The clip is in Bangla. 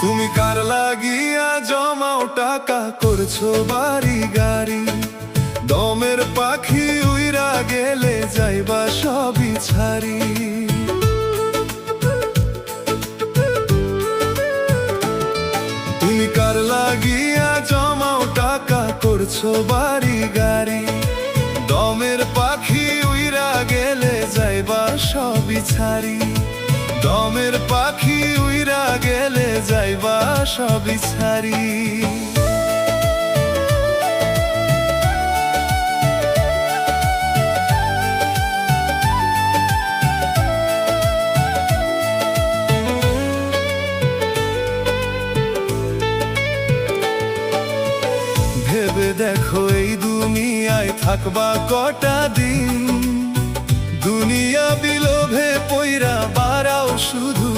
তুমি কার লাগিয়া জমাও টাকা করছো বাড়ি গাড়ি, দমের পাখি উইরা গেলে যাইবা সবই ছাড়ি। তুমি কার লাগিয়া জমাও টাকা করছো বাড়ি গাড়ি, দমের পাখি উইরা গেলে যাইবা সবই ছাড়ি। দমের পাখি উইরা গেলে যাইবা সবই ছাড়ি। ভেবে দেখো এই দুনিয়ায় থাকবা কটা দিন, দুনিয়া বিলোভে পইরা বাড়াও শুধু